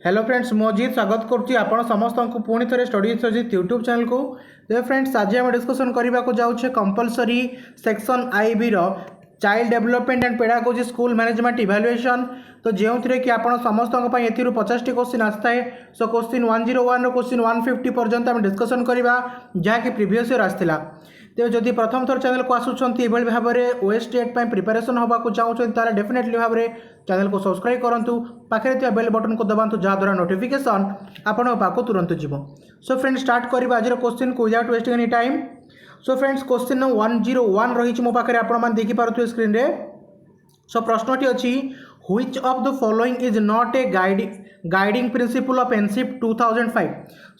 Hello friends मोजीत स्वागत करुच्ची आपण समस्त को पुणी थे स्टडी सजित यूट्यूब चैनल को। तो फ्रेंड्स आज आम डिस्कसन करने को जाऊे कंपलसरी सेक्शन आईबी child development and pedagogy school management evaluation. तो जो थी कि आप समस्त 50 टी क्वेश्चन आसता है। सो क्वेश्चन 101 रो क्वेश्चन 150 पर्यंत आम डिस्कसन करवा जहाँकि प्रीवियस ईयर आसला। तो जदि प्रथम थर चैनल को आसुंच भाव में ओएसटेट प्रिपेरेसन होगा चाहूँ तार डेफिनेटली भाव में चैनल को सब्सक्राइब करूँ पाखे बेल बटन को दबातु जहाँद्वारा नोटिफिकेशन आपण पाक तुरंत जीव। सो फ्रेंड्स स्टार्ट करवा आज क्वेश्चन को without wasting any time. So friends question 101 रही मो पाखे आपण देखिपे स्क्रीन रे। सो प्रश्नटी अच्छी which of the following is not a guiding principle of NCF 2005।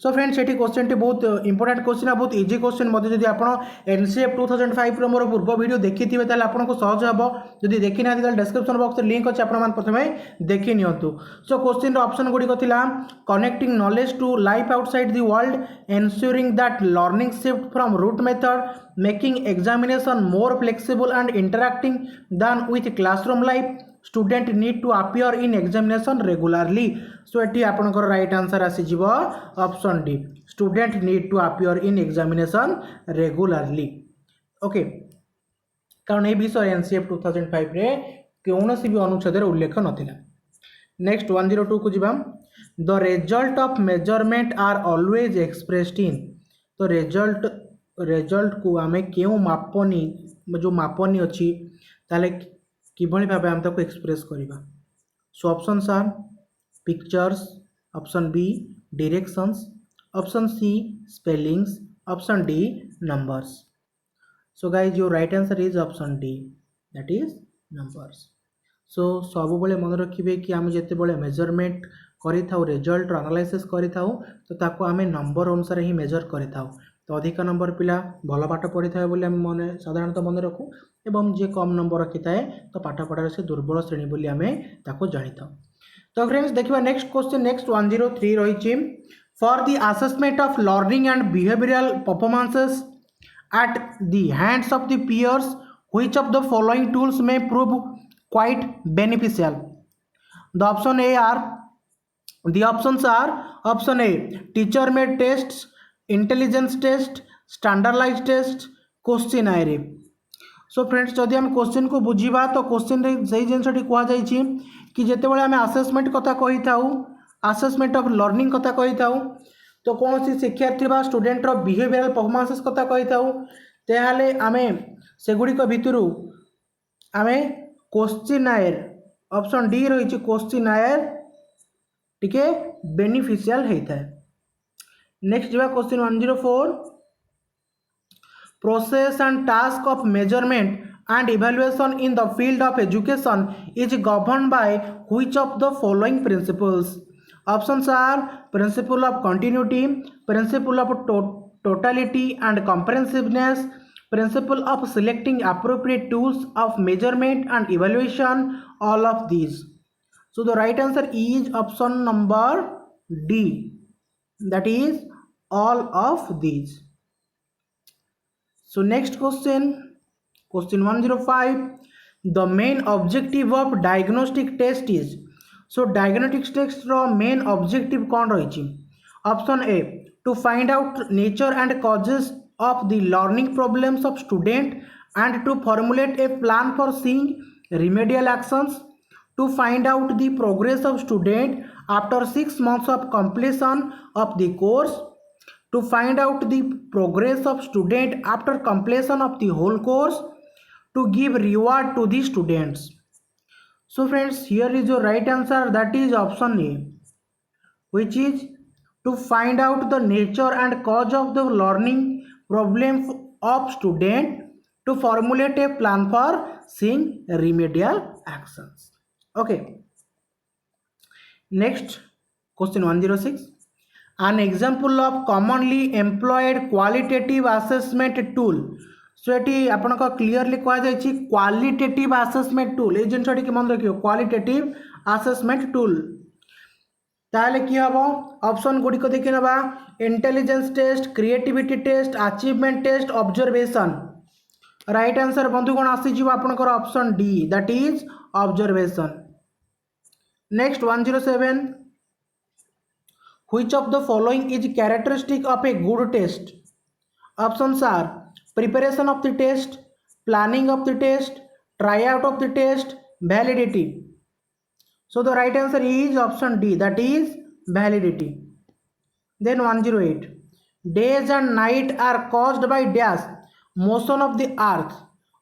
So friends ये क्वेश्चन टी बहुत इंपोर्टेंट क्वेश्चन बहुत इजी क्वेश्चन मत जब आप एनसीएफ 2005 मोर पूर्व वीडियो देखी थे आपको सहज हम जब देखी ना डिस्क्रिप्शन बॉक्स लिंक अच्छे आप प्रथम देखी नियंतु। सो क्वेश्चन ऑप्शन गुड़िक थिला connecting knowledge to life outside the world ensuring that learning shift from rote method making examination more flexible and interacting than with classroom life student need to appear in examination regularly. So ये आपंकर right answer आसीज option D student need to appear in examination regularly. Okay कारण ये विषय NCF 2005 रे कौन सी भी अनुच्छेद उल्लेख नाला। नेक्स्ट 102 को जीवा the result of measurement are always expressed in. तो रिजल्ट को आम क्यों मापनी जो मापनी अच्छी ताले किभली भाव आम ताको एक्सप्रेस करवा। So options are pictures, option B directions, option C spellings, option D numbers. So guys your right answer is option D that is numbers. So सब बड़े मन रखिए कि आम जिते मेजरमेंट करें रिजल्ट एनालाइसिस करें तो ताको आम नंबर अनुसार ही मेजर करें। तो अधिक नंबर पिला भल पाठ पढ़ी था मन साधारणतः मन रखू एवं जी कम नंबर रखी थाए तो पाठ पढ़ार से दुर्बल श्रेणी बोली आम ताको जानी था। तो फ्रेंड्स देखिए नेक्स्ट क्वेश्चन नेक्स्ट 103 रही for the assessment of learning and behavioural performances at the hands of the peers which of the following tools में prove quite beneficial. The option A are the options are option A teacher made tests, intelligence test, standardised test, questionnaire. So friends जदि हम question को बुझा तो question से जिनटी कहुई कि जिते बड़े आम आसेसमेंट कथा कही था आसेसमेंट ऑफ लर्निंग कथा कही था तो कौन सी शिक्षार्थी बा स्टूडेंटर बिहेवियरल परफॉर्मेंसेस कथा कही था तेल आम सेगुड़िक भितर आम क्वेश्चनर ऑप्शन डी रही क्वेश्चनर टिके बेनिफिशियल होता है। नेक्स्ट जी question 104 process and task of measurement and evaluation in the field of education is governed by which of the following principles? Options are principle of continuity, principle of totality and comprehensiveness, principle of selecting appropriate tools of measurement and evaluation, all of these. So the right answer is option number D, that is all of these. So next question 105 the main objective of diagnostic test is। so diagnostic test ro main objective कौन रही? Option A to find out nature and causes of the learning problems of student and to formulate a plan for seeing remedial actions, to find out the progress of student after 6 months of completion of the course, to find out the progress of student after completion of the whole course, to give reward to the students. So friends here is your right answer that is option A which is to find out the nature and cause of the learning problem of student, to formulate a plan for seeing remedial actions. Okay, next question 106 an example of commonly employed qualitative assessment tool। सो ये आपको clearly कहुई qualitative assessment tool ये जिन मन रखिए qualitative assessment tool ताले कि हम option गुड़िक देखी ना intelligence test, creativity test, achievement test, observation. Right answer बंधुगण आसीज आपनकर option D that is observation. Next 107 Which of the following is characteristic of a good test? Options are preparation of the test, planning of the test, tryout of the test, validity. So the right answer is option D, that is validity. Then 108. Days and night are caused by dash motion of the earth.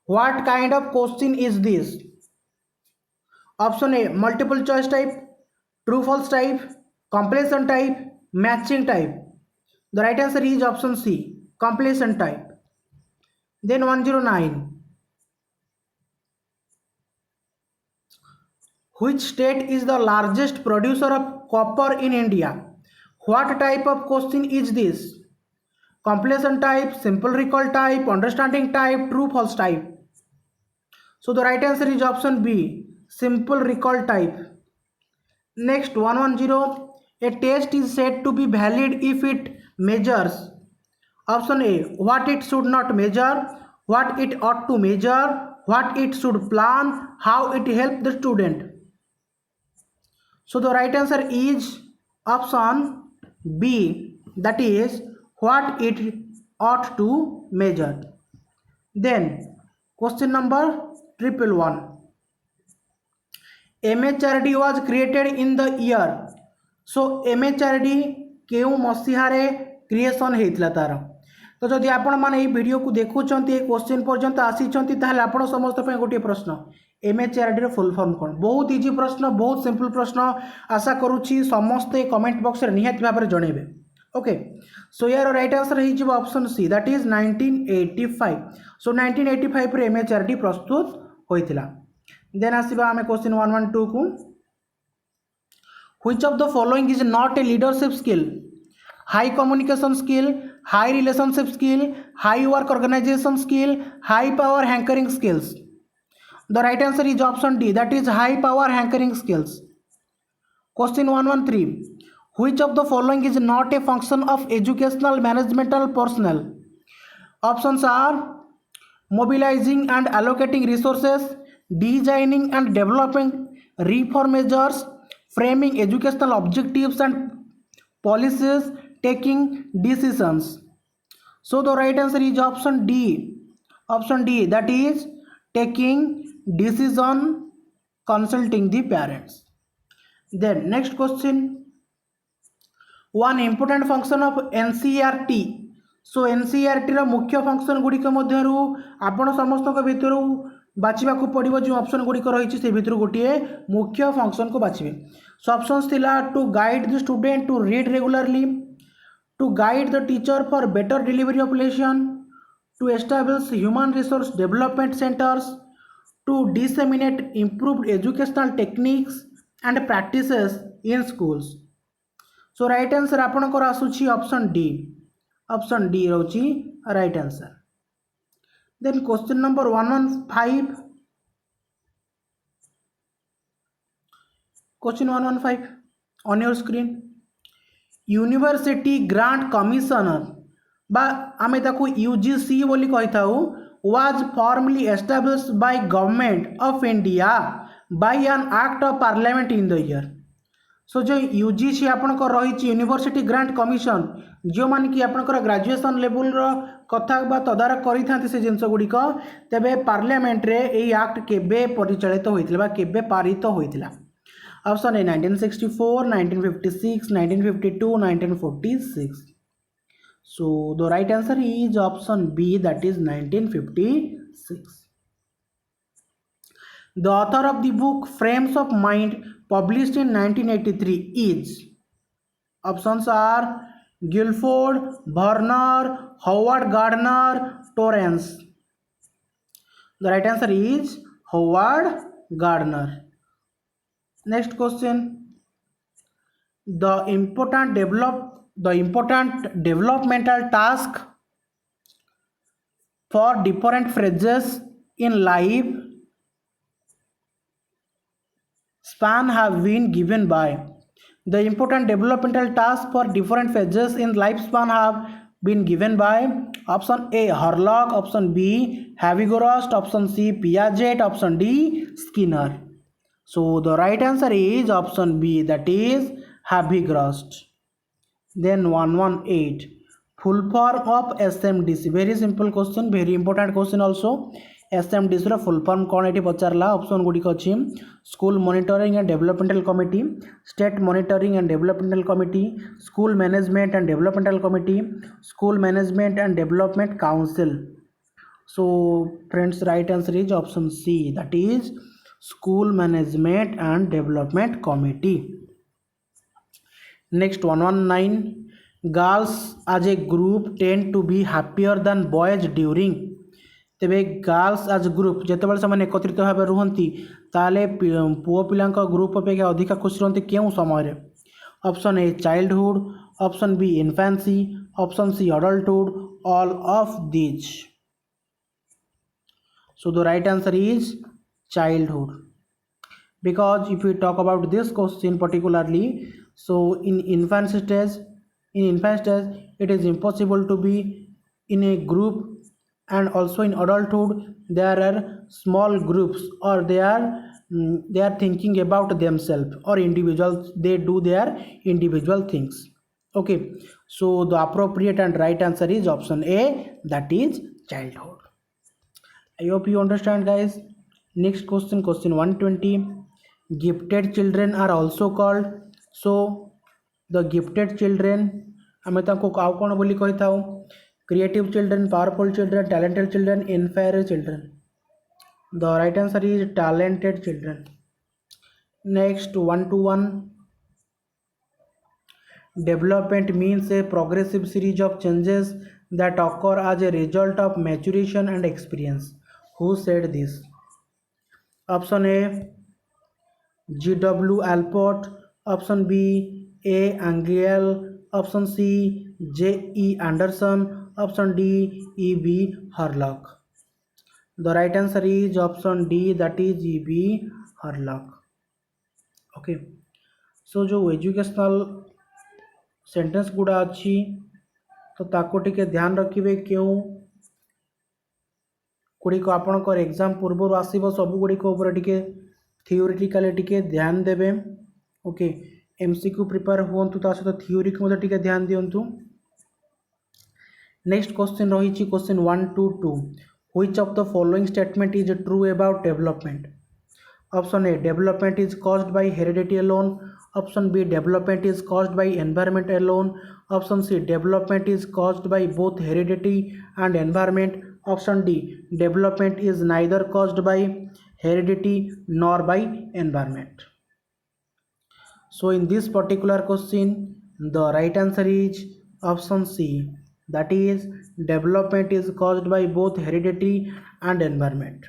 What kind of question is this? Option A, multiple choice type, true false type, completion type, matching type. The right answer is option C, completion type. Then 109. Which state is the largest producer of copper in India? What type of question is this? Completion type, simple recall type, understanding type, true false type. So the right answer is option B, simple recall type. Next 110. A test is said to be valid if it measures. Option A, what it should not measure, what it ought to measure, what it should plan, how it helps the student. So the right answer is option B, that is what it ought to measure. Then question number 111. MHRD was created in the year. So MHRD केउ मसीहारे creation होता तार तो जदि आपण मैंने ये video को देखुंत question पर्यंत आसी आप समस्त गोटे प्रश्न MHRD फुल फॉर्म कौन बहुत इजी प्रश्न बहुत सिंपल प्रश्न आशा करुच्ची समस्ते कमेंट बॉक्स रे निहाती भाव में जनइबे ओके सो यार राइट आंसर हो ऑप्शन सी दैट इज 1985 सो 1985 रे MHRD प्रस्तुत होइतिला देन आसीबा आमे क्वेश्चन 112 को which of the following is not a leadership skill high communication skill high relationship skill high work organisation skill high power hankering skills The right answer is option D, that is high power hankering skills. Question 113. Which of the following is not a function of educational managemental personnel? Options are mobilizing and allocating resources, designing and developing reform measures, framing educational objectives and policies, taking decisions. So the right answer is option D. Option D, that is taking decision, consulting the parents. Then next question, one important function of NCERT. So NCERT रा मुख्य function गुड़िक मध्यरु आपण समस्त भितर बाछिबा को पड़िबो जो option गुड़िक रही से भितर गोटे मुख्य फंक्शन को बाछिबे सो ऑप्शंस थिला to guide the student to read regularly to guide the teacher for better delivery of lesson to establish human resource development centres to disseminate improved educational techniques and practices in schools. So right answer आपनकर आसुची option D रोची right answer. Then question number 115. Question 115 on your screen. University Grant Commissioner बा आमे ताकू UGC बोली कहि थाउ was formally established by government of India by an act of parliament in the year. So जो UGC आपनकर रही university grant commission जो मान कि आपनकर ग्रेजुएशन लेवल रो कथा बा तदारक करि थांती से जिंस गुडी को तबे पार्लियामेंट रे एई एक्ट केबे परिचालित होइतिला बा केबे पारित होइतिला option A 1964 1956 1952 1946. So the right answer is option B, that is 1956. The author of the book Frames of Mind published in 1983 is options are Guilford, Werner, Howard Gardner, Torrance. The right answer is Howard Gardner. Next question. The important developmental task for different phases in life span have been given by. The important developmental task for different phases in lifespan have been given by option A Harlock, option B Havigorast, option C Piaget, option D Skinner. So the right answer is option B, that is Havigorast. Then 118 full form of SMDC. Very simple question, very important question also. SMDC ର full form କ'ଣ ଏଠି ପଚାରିଲା? Option ଗୁଡ଼ିକ ଅଛି school monitoring and developmental committee, state monitoring and developmental committee, school management and developmental committee, school management and development council. So friends, right answer is option C, that is school management and development committee. Next 119 girls as a group tend to be happier than boys during. तेबे girls आज group जिते बड़े से एकत्रित भाव रुहति ताले पुओ पिला ग्रुप अपेक्षा अधिक खुशी रहती क्यों समय? Option A childhood, option B infancy, option C adulthood, all of these. So the right answer is childhood, because if we talk about this question particularly, so in infant stage it is impossible to be in a group, and also in adulthood there are small groups, or they are thinking about themselves, or individuals, they do their individual things. Okay, so the appropriate and right answer is option A, that is childhood. I hope you understand, guys. Next question, question 120. Gifted children are also called. So the gifted children आम ताको आउ कौन बोली कही था? Creative children, powerful children, talented children, inferior children. The right answer is talented children. Next 121. Development means a progressive series of changes that occur as a result of maturation and experience. Who said this? Option A, G.W. Alport, option B, A. Angel, option C, J.E. Anderson, option D, E.B. Hurlock. The right answer is option D, that is E.B. Hurlock. Okay, so जो educational sentence गुड़ा अच्छी तो ताको टिके ध्यान रखिए क्यों गुड़िक आपणकर एग्जाम पूर्व आसब सब गुड़िक टिके थियोरिटिकाली टिके ध्यान देवे. ओके, एमसीक्यू प्रिपेयर हूँ ता सहित थियोरी को टिके ध्यान दिंतु. नेक्स्ट क्वेश्चन रही question 122. Which of the following statement is true about development? Option A, development is caused by heredity alone. Option B, development is caused by environment alone. Option C, development is caused by both heredity and environment. Option D, development is neither caused by heredity nor by environment. So in this particular question the right answer is option C, that is development is caused by both heredity and environment.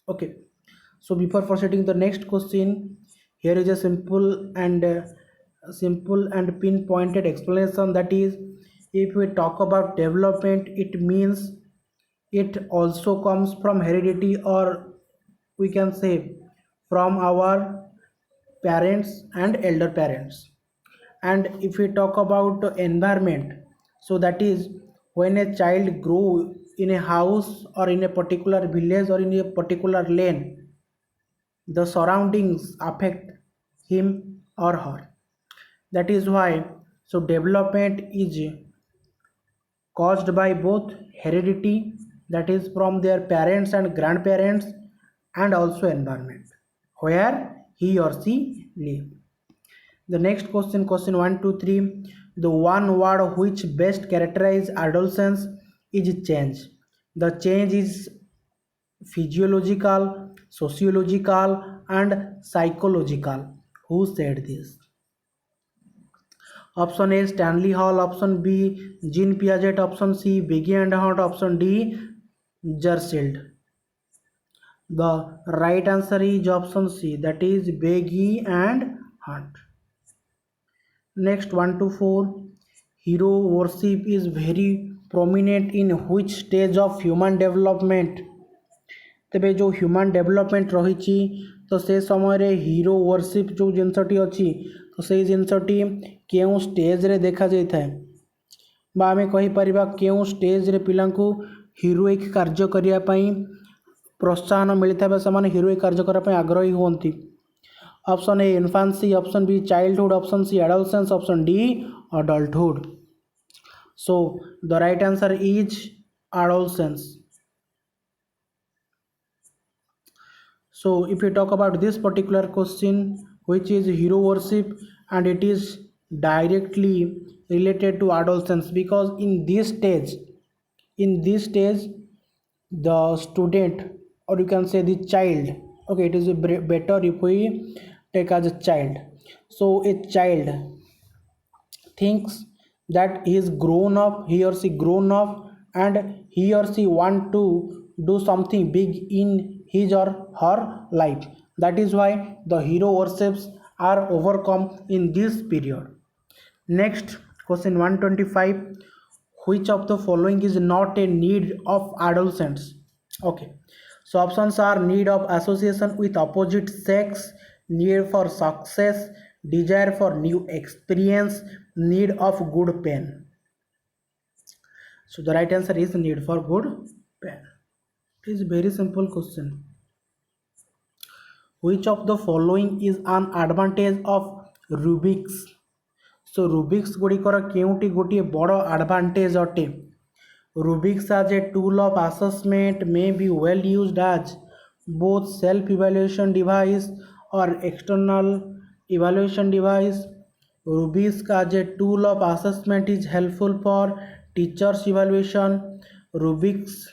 Okay, so before proceeding the next question, here is a simple and pinpointed explanation, that is, if we talk about development, it means it also comes from heredity, or we can say from our parents and elder parents. And if we talk about environment, so that is when a child grow in a house or in a particular village or in a particular lane, the surroundings affect him or her. That is why so development is caused by both heredity, that is from their parents and grandparents, and also environment where he or she live. The next question, question 123. The one word which best characterize adolescence is change. The change is physiological, sociological, and psychological. Who said this? Option A, Stanley Hall. Option B, Jean Piaget. Option C, Biggie and Hunt. Option D, Gershild. The right answer is option C, that is Biggie and Hunt. Next 124. Hero worship is very prominent in which stage of human development? तेबे जो human development रही तो से समय hero worship जो जिनसटी अच्छी तो से जिनसटी क्यों स्टेज रे देखा जाए बा आमे कहि परिबा क्यों स्टेज रे पिला को हीरोइक कार्य करिया पई प्रोत्साहन मिलता है, से हीरोइक कार्य करने आग्रही होती. Option A infancy, option B childhood, option C adolescence, option D adulthood. So the right answer is adolescence. So if we talk about this particular question, which is hero worship, and it is directly related to adolescence, because in this stage the student, or you can say the child, okay, it is better if we take as a child. So a child thinks that he is grown up, he or she grown up, and he or she want to do something big in his or her life. That is why the hero worships are overcome in this period. Next question 125, which of the following is not a need of adolescents? Okay, so options are need of association with opposite sex, need for success, desire for new experience, need of good pain. So the right answer is need for good pain. It is very simple question. Which of the following is an advantage of Rubik's? So Rubik's गुड़िकर केउटी गोटे बड़ advantage अटे? Rubik's as a tool of assessment may be well used as both self-evaluation device or external evaluation device. Rubik's as a tool of assessment is helpful for teachers' evaluation. Rubik's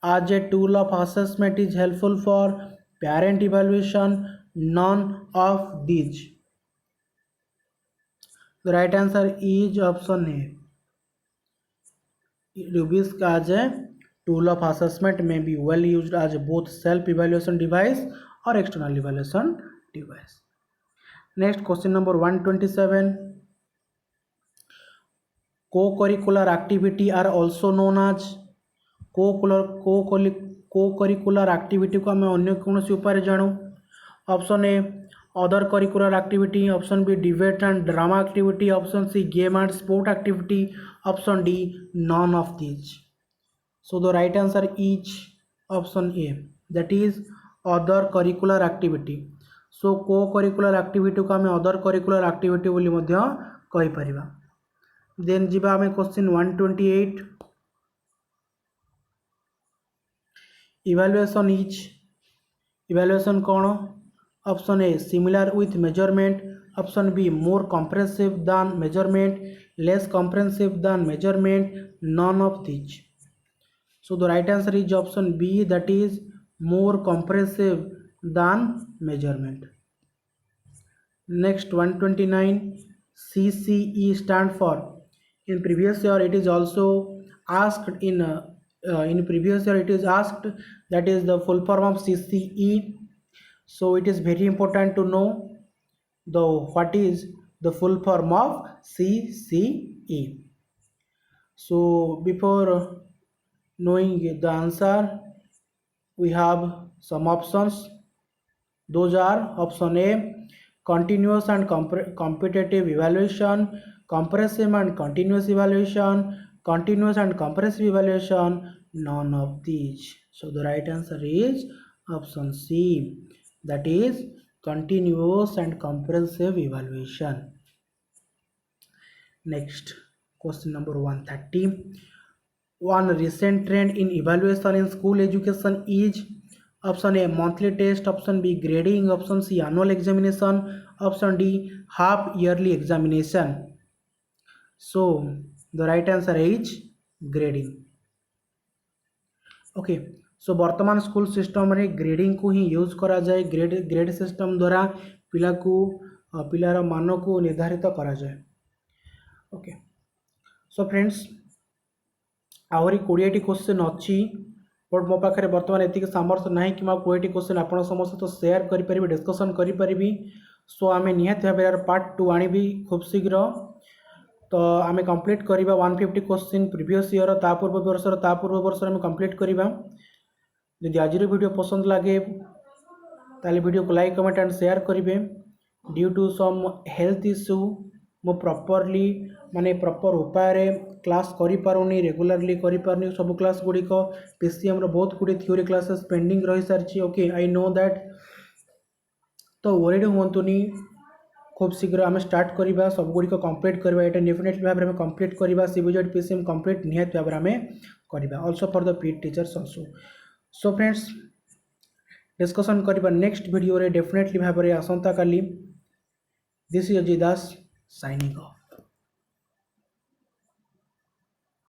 as a tool of assessment is helpful for parent evaluation. None of these. The right answer is option A. Rubik's as a tool of assessment may be well used as both self-evaluation device or external evaluation device. Next question number 127. Co-curricular activity are also known as co-curricular activity को हमें अन्य कौन सी उपाय जानू? Option A other curricular activity, option B debate and drama activity, option C game and sport activity, option D none of these. So the right answer is option A, that is other curricular activity. So co curricular activity को आम other curricular activity बोली मध्य कहि परिबा. Then जिबा आम question 128. Evaluation is, evaluation कौन? Option A similar with measurement, option B more comprehensive than measurement, less comprehensive than measurement, none of these. So the right answer is option B, that is more comprehensive than measurement. Next 129. CCE stand for, in previous year it is also asked in previous year it is asked, that is the full form of CCE. So it is very important to know what is the full form of CCE. So before knowing the answer, we have some options. Those are option A continuous and competitive evaluation, comprehensive and continuous evaluation, continuous and comprehensive evaluation, none of these. So the right answer is option C, that is continuous and comprehensive evaluation. Next question number 130. One recent trend in evaluation in school education is, option A monthly test, option B grading, option C annual examination, option D half yearly examination. So the right answer is grading. Okay, सो वर्तमान school system रे grading को ही use करा जाए. Grade system द्वारा पिलार मान को निर्धारित करा जाए. ओके, सो फ्रेंड्स आहरी 20टी क्वेश्चन अच्छी, बट मो पाखे बर्तमान एतिक सामर्थ्य ना कि 20टी क्वेश्चन आप समस्त तो सेयार करें, डिस्कसन करी. सो आम निहाती भाव यार पार्ट 2 आनी खूब शीघ्र. तो आम कंप्लीट करवा 150 क्वेश्चन प्रीवियस ईयर पूर्व वर्ष आम कंप्लीट करवा. यदि आज वीडियो पसंद लगे ताले वीडियो को लाइक कमेंट एंड शेयर करेंगे. Due to some health issue मो प्रॉपर्ली माने प्रॉपर उपाय क्लास करि पारुनी, रेगुलरली करि पारुनी. सब क्लास गुड़िक पीसीएम रो बहुत गुड़ी थ्योरी क्लासेस पेंडिंग रही सारी. ओके, आई नो दैट तो वरीड हुंतुनी खूब शीघ्र आम स्टार्ट करवा सबगुड़िक कंप्लीट करवा ये डेफिनेटली भाव में कंप्लीट करवा सीबीजेड पीसीएम कंप्लीट निहत भाव में करवा also for the PT teachers also. So friends discussion करवा नेक्स्ट वीडियो रे डेफिनेटली भाव में आसंता काली। This is Ajay Das signing of.